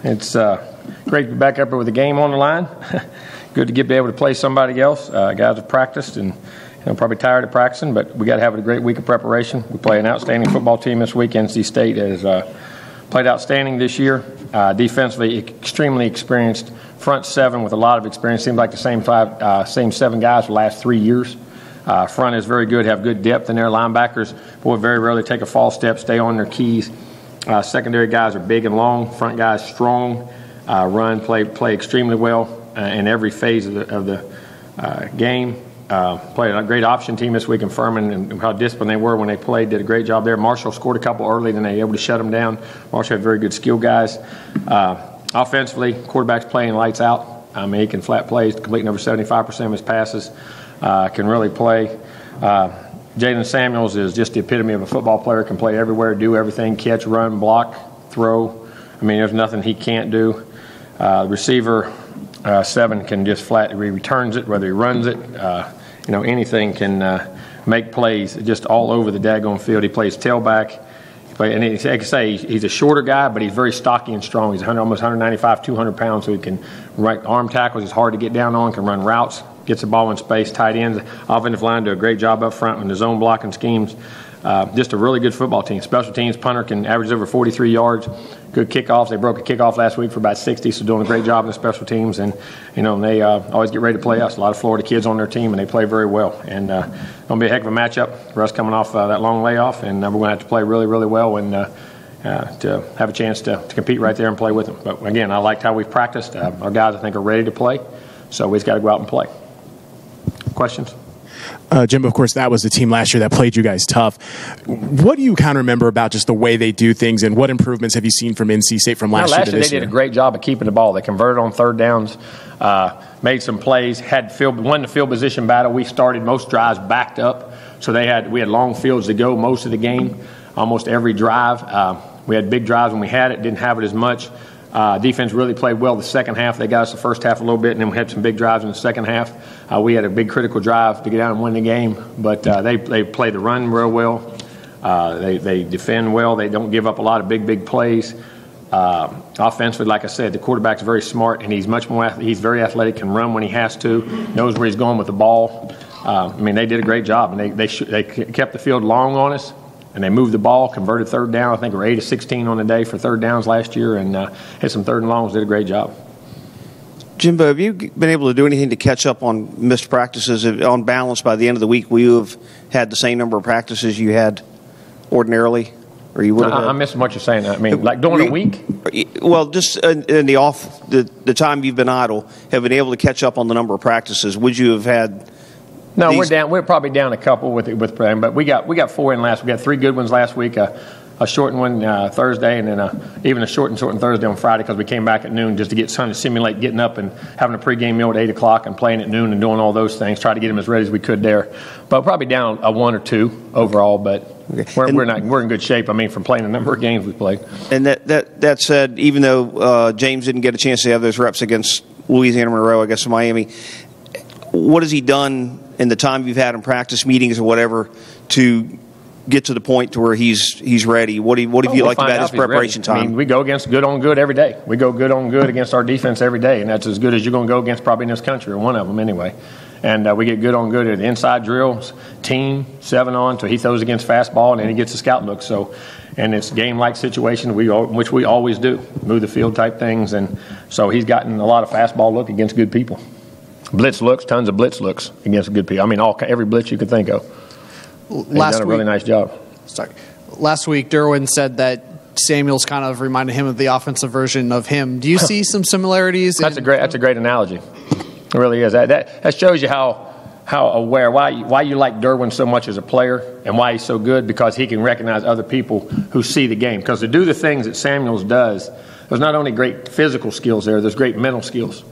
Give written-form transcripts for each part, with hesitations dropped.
It's great to be back up here with a game on the line. Good to be able to play somebody else. Guys have practiced and probably tired of practicing, but we got to have a great week of preparation. We play an outstanding football team this week. NC State has played outstanding this year. Defensively, extremely experienced front seven with a lot of experience. Seems like the same seven guys for the last 3 years. Front is very good, have good depth in their linebackers. Boy, very rarely take a false step, stay on their keys. Secondary guys are big and long. Front guys strong, play extremely well in every phase of the game. Played a great option team this week in Furman, and how disciplined they were when they played. Did a great job there. Marshall scored a couple early, then they were able to shut them down. Marshall had very good skill guys. Offensively, quarterback's playing lights out. He can flat plays, completing over 75% of his passes. Can really play. Jalen Samuels is just the epitome of a football player. Can play everywhere, do everything, catch, run, block, throw. There's nothing he can't do. Receiver 7 can just flat. He returns it, whether he runs it. Anything can make plays just all over the daggone field. He plays tailback. And I can say he's a shorter guy, but he's very stocky and strong. He's almost 195, 200 pounds, so he can run arm tackles. He's hard to get down on, can run routes, gets the ball in space. Tight ends, offensive line do a great job up front in the zone blocking schemes. Just a really good football team. Special teams, punter can average over 43 yards. Good kickoffs. They broke a kickoff last week for about 60, so doing a great job in the special teams. And, they always get ready to play us. A lot of Florida kids on their team, and they play very well. And it's going to be a heck of a matchup for us coming off that long layoff. And we're going to have to play really, really well and to have a chance to compete right there and play with them. But, again, I liked how we've practiced. Our guys, I think, are ready to play. So we just got to go out and play. Questions? Jimbo, of course, that was the team last year that played you guys tough. What do you kind of remember about just the way they do things, and what improvements have you seen from NC State from last year to this year? Last year they did a great job of keeping the ball. They converted on third downs, made some plays, won the field position battle. We started most drives backed up, so we had long fields to go most of the game, almost every drive. We had big drives when we had it, didn't have it as much. Defense really played well the second half. They got us the first half a little bit, and then we had some big drives in the second half. We had a big critical drive to get out and win the game, but they play the run real well. They defend well. They don't give up a lot of big plays. Offensively, like I said, the quarterback's very smart, and he's he's very athletic, can run when he has to, knows where he's going with the ball. They did a great job, and they kept the field long on us. And they moved the ball, converted third down. I think we're 8 of 16 on the day for third downs last year, and hit some third and longs, did a great job. Jimbo, have you been able to do anything to catch up on missed practices? On balance, by the end of the week, will you have had the same number of practices you had ordinarily? Or you would have I'm missing what you're saying. Like during a week? Well, just in the time you've been idle, have been able to catch up on the number of practices. Would you have had... No, we're down. We're probably down a couple with playing, but we got 4 in last. We got 3 good ones last week. A shortened one Thursday, and then even a shortened Thursday on Friday because we came back at noon just to trying to simulate getting up and having a pregame meal at 8 o'clock and playing at noon and doing all those things. Try to get them as ready as we could there, but probably down a 1 or 2 overall. But we're in good shape. From playing a number of games we played. And that said, even though James didn't get a chance to have those reps against Louisiana Monroe, I guess in Miami, what has he done in the time you've had in practice meetings or whatever to get to the point to where he's ready? What have you liked about his preparation time? We go against good on good every day. We go good on good against our defense every day, and that's as good as you're going to go against probably in this country, or one of them anyway. And we get good on good at inside drills, team, 7-on, so he throws against fastball, and then he gets a scout look. So, and it's game-like situation, which we always do, move the field type things. And so he's gotten a lot of fastball look against good people. Blitz looks, tons of blitz looks against good people. Every blitz you could think of. He's done a really nice job. Last week, Derwin said that Samuels kind of reminded him of the offensive version of him. Do you see some similarities? That's a great analogy. It really is. That shows you how aware, why you like Derwin so much as a player and why he's so good, because he can recognize other people who see the game. Because to do the things that Samuels does, there's not only great physical skills there's great mental skills.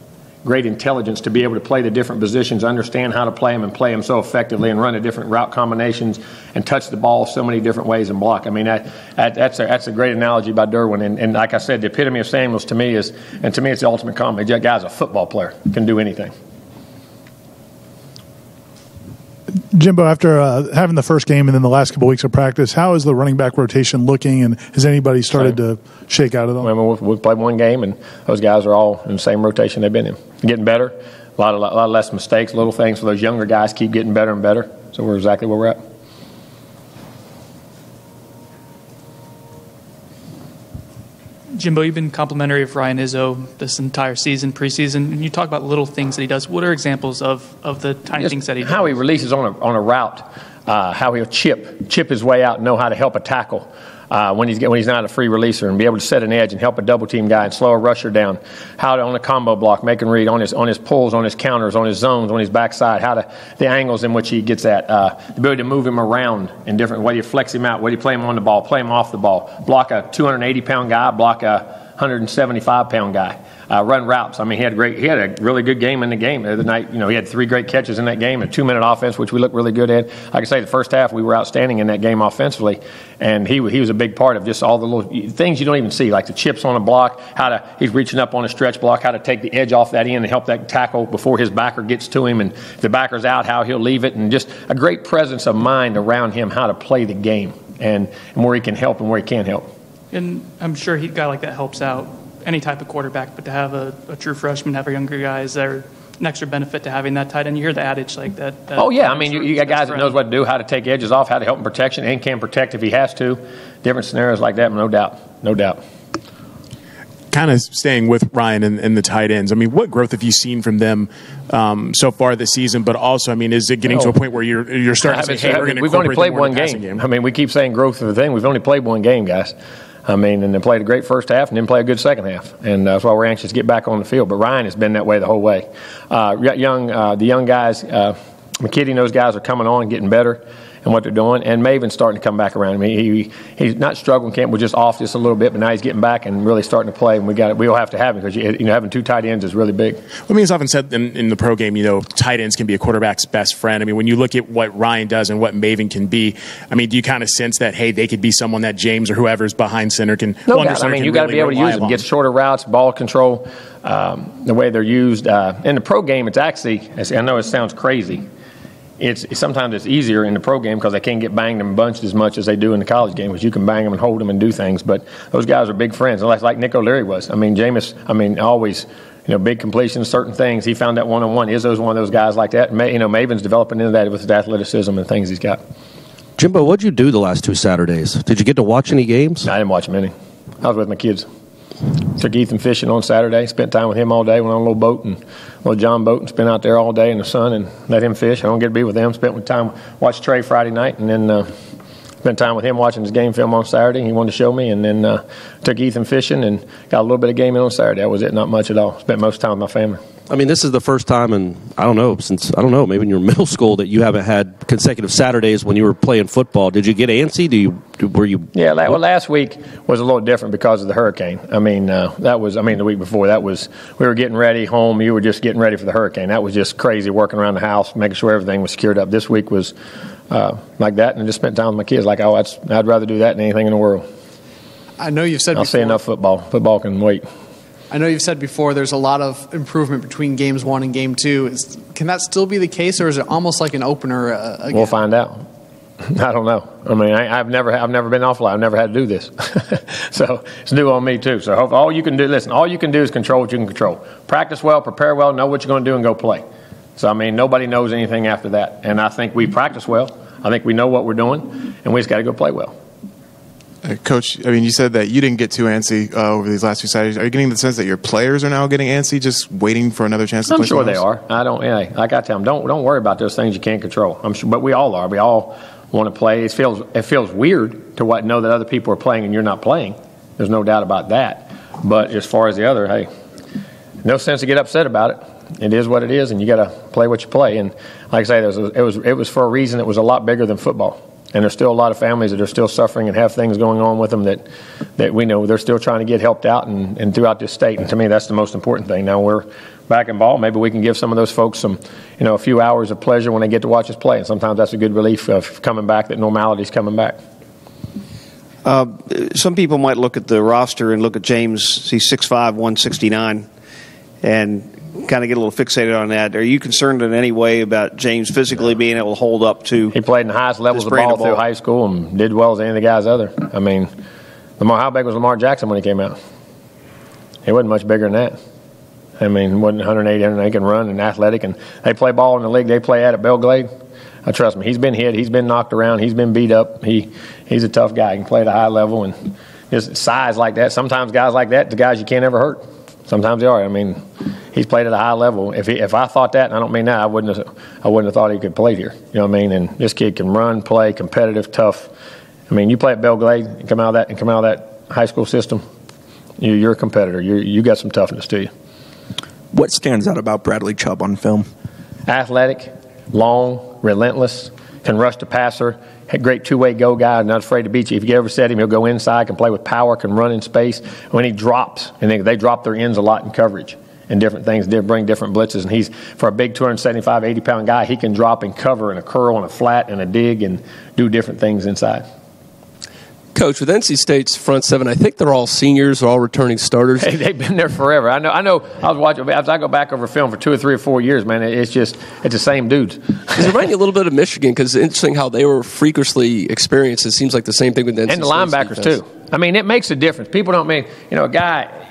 Great intelligence to be able to play the different positions, understand how to play them and play them so effectively, and run the different route combinations and touch the ball so many different ways and block. That's a great analogy by Derwin. And like I said, the epitome of Samuels to me is the ultimate compliment. That guy's a football player, can do anything. Jimbo, after having the first game and then the last couple weeks of practice, how is the running back rotation looking, and has anybody started to shake out of them? Well, we've played one game, and those guys are all in the same rotation they've been in. Getting better, a lot less mistakes, little things for those younger guys keep getting better and better. So we're exactly where we're at. Jimbo, you've been complimentary of Ryan Izzo this entire season, preseason, and you talk about little things that he does. What are examples of the tiny things that he does? How he releases on a route, how he'll chip his way out and know how to help a tackle when he's not a free releaser, and be able to set an edge and help a double team guy and slow a rusher down. How to, on a combo block, make and read on his pulls, on his counters, on his zones, on his backside, the angles in which he gets at, the ability to move him around in different, whether you flex him out, whether you play him on the ball, play him off the ball, block a 280-pound guy, block a 175-pound guy. Run routes. I mean, he had a really good game in the game the other night. He had 3 great catches in that game, a 2-minute offense, which we looked really good at. Like I say, the first half we were outstanding in that game offensively, and he was a big part of just all the little things you don't even see, like the chips on a block, he's reaching up on a stretch block, how to take the edge off that end and help that tackle before his backer gets to him, and if the backer's out, how he'll leave it, and just a great presence of mind around him, how to play the game, and where he can help and where he can't help. And I'm sure a guy like that helps out any type of quarterback, but to have a true freshman, have a younger guy, is there an extra benefit to having that tight end? You hear the adage like that. Oh, yeah. I mean, you got guys that knows what to do, how to take edges off, how to help in protection, and can protect if he has to. Different scenarios like that, no doubt. Kind of staying with Ryan and the tight ends, I mean, what growth have you seen from them so far this season? But also, I mean, is it getting to a point where you're starting to say, hey, we're going to we've only played one game. I mean, we keep saying growth of the thing. We've only played one game, guys. I mean, and they played a great first half and then played a good second half. And that's why we're anxious to get back on the field. But Ryan has been that way the whole way. The young guys, McKitty and those guys are coming on and getting better and what they're doing. And Maven's starting to come back around. I mean, he's not struggling camp. We're just off just a little bit, but now he's getting back and really starting to play. And we'll have to have him because having 2 tight ends is really big. I mean, it's often said in the pro game, tight ends can be a quarterback's best friend. I mean, when you look at what Ryan does and what Maven can be, I mean, do you kind of sense that, hey, they could be someone that James or whoever's behind center can? No doubt. I mean, you got to be able to use them, get shorter routes, ball control, the way they're used. In the pro game, it's actually, I know it sounds crazy, sometimes it's easier in the pro game because they can't get banged and bunched as much as they do in the college game, because you can bang them and hold them and do things. But those guys are big friends, like Nick O'Leary was. I mean, Jameis, always, big completions, certain things. He found that one-on-one. Izzo's one of those guys like that. Maven's developing into that with his athleticism and things he's got. Jimbo, what'd you do the last 2 Saturdays? Did you get to watch any games? I didn't watch many. I was with my kids. Took Ethan fishing on Saturday, spent time with him all day, went on a little boat, and a little John boat, and spent out there all day in the sun and let him fish. I don't get to be with him. Spent time, watched Trey Friday night, and then spent time with him watching his game film on Saturday. He wanted to show me, and then took Ethan fishing and got a little bit of game in on Saturday. That was it, not much at all. Spent most time with my family. I mean, this is the first time in, maybe in your middle school that you haven't had consecutive Saturdays when you were playing football. Did you get antsy? Yeah, last week was a little different because of the hurricane. I mean, the week before, we were getting ready home. You were just getting ready for the hurricane. That was just crazy, working around the house, making sure everything was secured up. This week was like that, and I just spent time with my kids. I'd rather do that than anything in the world. I know you've said I'll before. see enough football. Football can wait. I know you've said before there's a lot of improvement between games 1 and game 2. Can that still be the case, or is it almost like an opener again? We'll find out. I don't know. I mean, I've never been off line. I've never had to do this, so it's new on me too. So all you can do is control what you can control. Practice well, prepare well, know what you're going to do, and go play. So I mean, nobody knows anything after that. And I think we practice well. I think we know what we're doing, and we just got to go play well. Coach, I mean, you said that you didn't get too antsy over these last 2 Saturdays. Are you getting the sense that your players are now getting antsy, just waiting for another chance to play? I'm sure they are. I don't. Like I tell them, don't worry about those things you can't control. I'm sure, but we all are. We all want to play. It feels weird to know that other people are playing and you're not playing. There's no doubt about that. But as far as the other, hey, no sense to get upset about it. It is what it is, and you got to play what you play. And like I say, it was for a reason that was a lot bigger than football. And there's still a lot of families that are still suffering and have things going on with them that we know they're still trying to get helped out and throughout this state. And to me, that's the most important thing. Now we're back in ball. Maybe we can give some of those folks a few hours of pleasure when they get to watch us play. And sometimes that's a good relief of coming back, that normality's coming back. Some people might look at the roster and look at James. He's 6'5", 169. And kind of get a little fixated on that. Are you concerned in any way about James physically being able to hold up to? He played in the highest levels of ball through high school and did well as any of the guys other. I mean, how big was Lamar Jackson when he came out? He wasn't much bigger than that. I mean, he wasn't 180, 180, can run and athletic, and they play ball in the league they play at Belgrade. Trust me, he's been hit, he's been knocked around, he's been beat up. He's a tough guy. He can play at a high level, and just size like that. Sometimes guys like that, the guys you can't ever hurt. Sometimes they are. I mean, he's played at a high level. If I thought that, and I don't mean that, I wouldn't have thought he could play here. You know what I mean? And this kid can run, play, competitive, tough. I mean, you play at Belgrade and come out of that high school system, you're a competitor. You got some toughness to you. What stands out about Bradley Chubb on film? Athletic, long, relentless, can rush the passer, had great two-way go guy, not afraid to beat you. If you ever set him, he'll go inside, can play with power, can run in space. When he drops, and they drop their ends a lot in coverage and different things, they bring different blitzes. And he's, for a big 275, 80-pound guy, he can drop and cover and a curl and a flat and a dig and do different things inside. Coach, with NC State's front seven, I think they're all seniors, all returning starters. Hey, they've been there forever. I know. I was watching. As I go back over film for 2 or 3 or 4 years, man, it's the same dudes. Does it remind you a little bit of Michigan? Because it's interesting how they were freakishly experienced. It seems like the same thing with NC and the linebackers defense. too. I mean, it makes a difference. People don't mean a guy.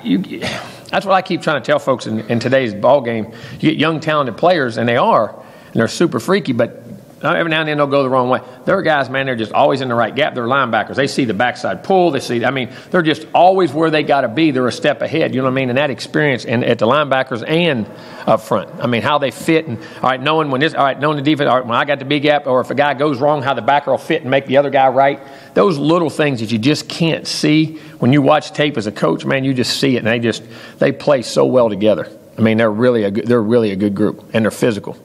That's what I keep trying to tell folks in today's ball game. You get young, talented players, and they're super freaky, but every now and then they'll go the wrong way. There are guys, man, they're just always in the right gap. They're linebackers. They see the backside pull. They're just always where they got to be. They're a step ahead, you know what I mean? And that experience at the linebackers and up front. I mean, how they fit and, knowing the defense, when I got the big gap, or if a guy goes wrong, how the backer will fit and make the other guy right. Those little things that you just can't see when you watch tape as a coach, man, you just see it, and they play so well together. I mean, they're really a good group, and they're physical.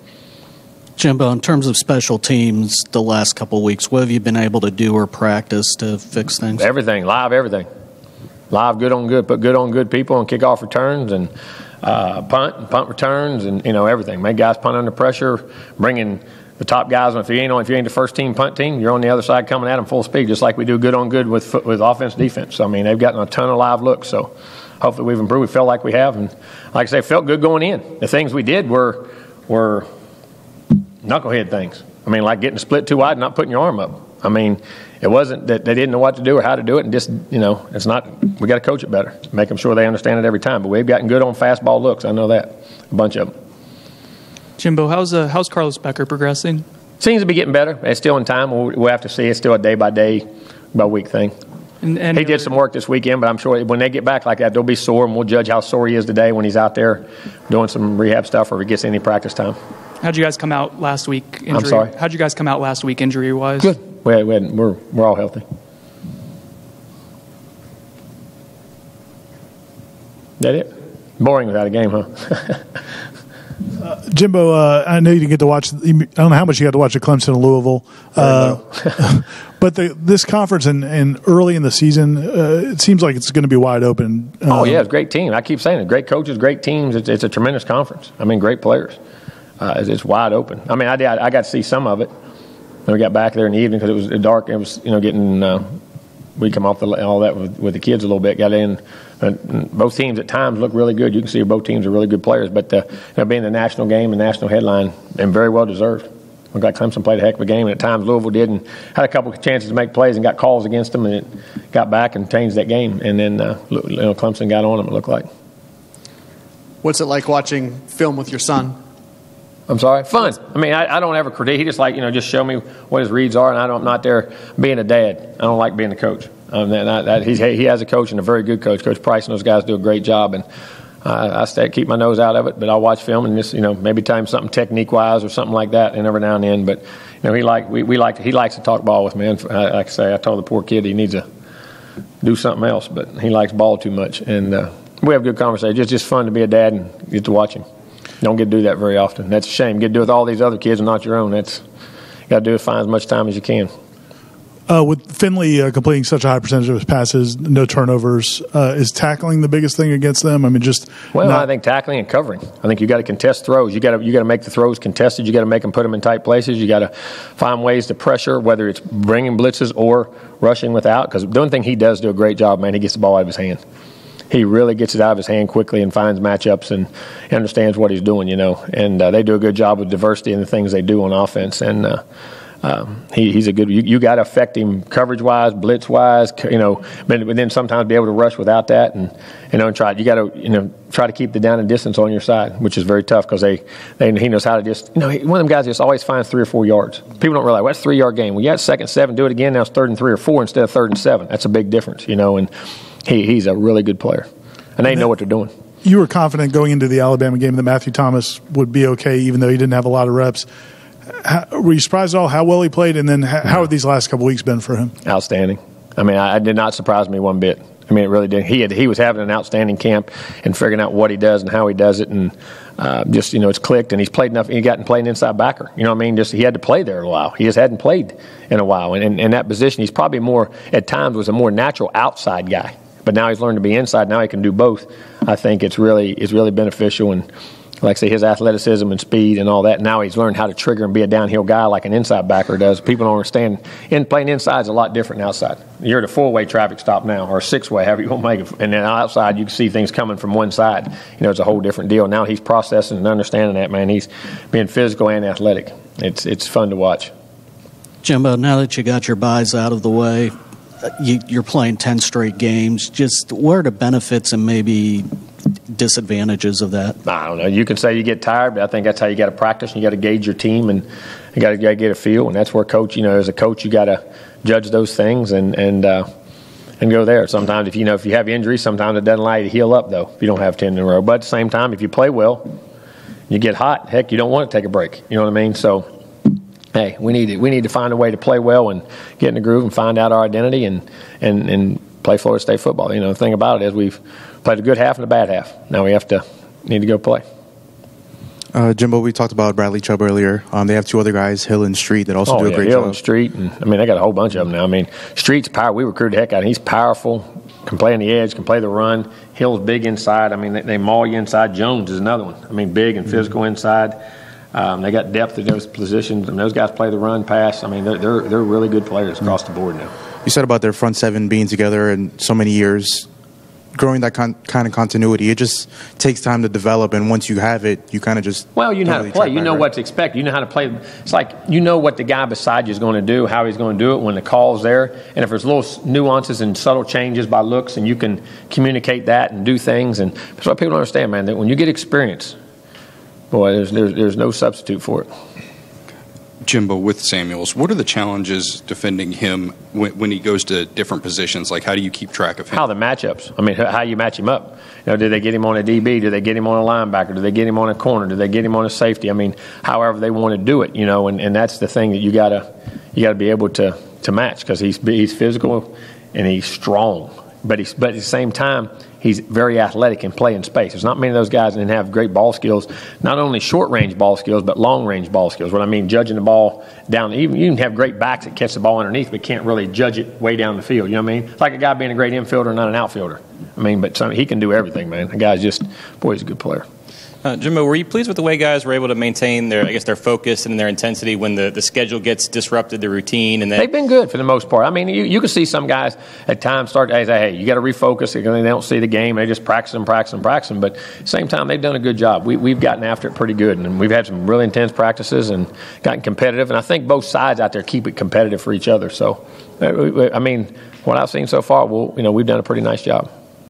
Jimbo, in terms of special teams the last couple of weeks, what have you been able to do or practice to fix things? Everything. Live, good on good, put good on good people on kickoff returns and punt returns and, everything. Make guys punt under pressure, bringing the top guys. If you ain't the first team punt team, you're on the other side coming at them full speed, just like we do good on good with offense, defense. I mean, they've gotten a ton of live looks, so hopefully we've improved. We felt like we have, and like I say, felt good going in. The things we did were knucklehead things. I mean, like getting split too wide and not putting your arm up. I mean, it wasn't that they didn't know what to do or how to do it, and just, it's not, we got to coach it better, make them sure they understand it every time. But we've gotten good on fastball looks. I know that, a bunch of them. Jimbo, how's Carlos Becker progressing? Seems to be getting better. It's still in time. We'll have to see. It's still a day-by-day, by-week thing. And he did some work this weekend, but I'm sure when they get back like that, they'll be sore, and we'll judge how sore he is today when he's out there doing some rehab stuff or if he gets any practice time. How'd you guys come out last week? I'm sorry? How'd you guys come out last week injury-wise? Good. We're all healthy. That it? Boring without a game, huh? Jimbo, I know you didn't get to watch. I don't know how much you got to watch at Clemson and Louisville, but this conference and early in the season, it seems like it's going to be wide open. It's a great team. I keep saying it. Great coaches, great teams. It's a tremendous conference. I mean, great players. It's wide open. I mean, I got to see some of it. When we got back there in the evening because it was dark. It was getting. We come off all that with the kids a little bit. Got in. Both teams at times look really good. You can see both teams are really good players. But being the national game and national headline, and very well deserved. Looked like Clemson played a heck of a game, and at times Louisville did, and had a couple of chances to make plays and got calls against them, and it got back and changed that game. And then Clemson got on them. It looked like. What's it like watching film with your son? I'm sorry? Fun. I mean, I don't ever critique. He just just show me what his reads are, and I'm not there being a dad. I don't like being a coach. He has a coach and a very good coach. Coach Price and those guys do a great job, and I keep my nose out of it, but I'll watch film and just maybe tell him something technique-wise or something like that, and every now and then. But he likes to talk ball with me. And like I say, I told the poor kid he needs to do something else, but he likes ball too much, and we have good conversations. It's just fun to be a dad and get to watch him. Don't get to do that very often. That's a shame. Get to do it with all these other kids and not your own. You got to do it, find as much time as you can. With Finley completing such a high percentage of his passes, no turnovers, is tackling the biggest thing against them? I mean, I think tackling and covering. I think you got to contest throws. You got to make the throws contested. You got to make them put them in tight places. You got to find ways to pressure, whether it's bringing blitzes or rushing without. Because the one thing he does do a great job, man, he gets the ball out of his hand. he really gets it out of his hand quickly and finds matchups and understands what he's doing, And they do a good job with diversity in the things they do on offense. And he's a good. You got to affect him coverage-wise, blitz-wise, but then sometimes be able to rush without that, and try. You got to try to keep the down and distance on your side, which is very tough because he knows how to just one of them guys just always finds 3 or 4 yards. People don't realize that's a 3-yard game. Well, you got 2nd and 7, do it again. Now it's 3rd and 3 or 4 instead of 3rd and 7. That's a big difference, And he's a really good player, and they know what they're doing. You were confident going into the Alabama game that Matthew Thomas would be okay, even though he didn't have a lot of reps. Were you surprised at all how well he played, and then how have these last couple weeks been for him? Outstanding. I did not surprise me one bit. It really did. He was having an outstanding camp and figuring out what he does and how he does it, and it's clicked. And he's played enough. He got to play an inside backer. He had to play there in a while. He just hadn't played in a while, and in that position, he's probably at times was a more natural outside guy. But now he's learned to be inside. Now he can do both. I think it's really beneficial, and like I say, his athleticism and speed and all that. Now he's learned how to trigger and be a downhill guy like an inside backer does. People don't understand. Playing inside is a lot different than outside. You're at a 4-way traffic stop now, or a 6-way, however you want to make it. And then outside, you can see things coming from one side. It's a whole different deal. Now he's processing and understanding that, man. He's being physical and athletic. It's fun to watch. Jimbo, now that you got your buys out of the way, you're playing 10 straight games. Just what are the benefits and maybe disadvantages of that? I don't know. You can say you get tired, but I think that's how you got to practice, and you got to gauge your team, and you got to get a feel, and that's where coach. As a coach, you got to judge those things and go there. Sometimes if you have injuries, sometimes it doesn't allow you to heal up though. If you don't have 10 in a row, but at the same time, if you play well, you get hot. Heck, you don't want to take a break. You know what I mean? So. Hey, we need to find a way to play well and get in the groove and find out our identity and play Florida State football. The thing about it is we've played a good half and a bad half. Now we need to go play. Jimbo, we talked about Bradley Chubb earlier. They have 2 other guys, Hill and Street, that also do a great Hill job. And Street, and they got a whole bunch of them now. Street's power. We recruited the heck out of him. He's powerful, can play on the edge, can play the run. Hill's big inside. they maul you inside. Jones is another one. Big and physical inside. They got depth at those positions, and those guys play the run, pass. They're really good players across the board now. You said about their front 7 being together in so many years, growing that kind of continuity. It just takes time to develop, and once you have it, you kind of just you know how to play. You know what to expect. You know how to play. It's like you know what the guy beside you is going to do, how he's going to do it when the call's there, and if there's little nuances and subtle changes by looks, and you can communicate that and do things. And that's what people don't understand, man. That when you get experience. Boy, there's no substitute for it. Jimbo, with Samuels, what are the challenges defending him when he goes to different positions? Like, how do you keep track of him? How the matchups. How you match him up. Do they get him on a DB? Do they get him on a linebacker? Do they get him on a corner? Do they get him on a safety? However they want to do it, and that's the thing that you gotta be able to match, because he's physical and he's strong. But at the same time, he's very athletic and play in space. There's not many of those guys that have great ball skills, not only short-range ball skills, but long-range ball skills. Judging the ball down. You can have great backs that catch the ball underneath, but can't really judge it way down the field. You know what I mean? It's like a guy being a great infielder, not an outfielder. But he can do everything, man. The guy's he's a good player. Jimbo, were you pleased with the way guys were able to maintain their focus and their intensity when the schedule gets disrupted, the routine? And they've been good for the most part. You can see some guys at times start to say, hey, you got to refocus. They don't see the game. They just practice. But at the same time, they've done a good job. We've gotten after it pretty good, and we've had some really intense practices and gotten competitive. And I think both sides out there keep it competitive for each other. So, what I've seen so far, we've done a pretty nice job.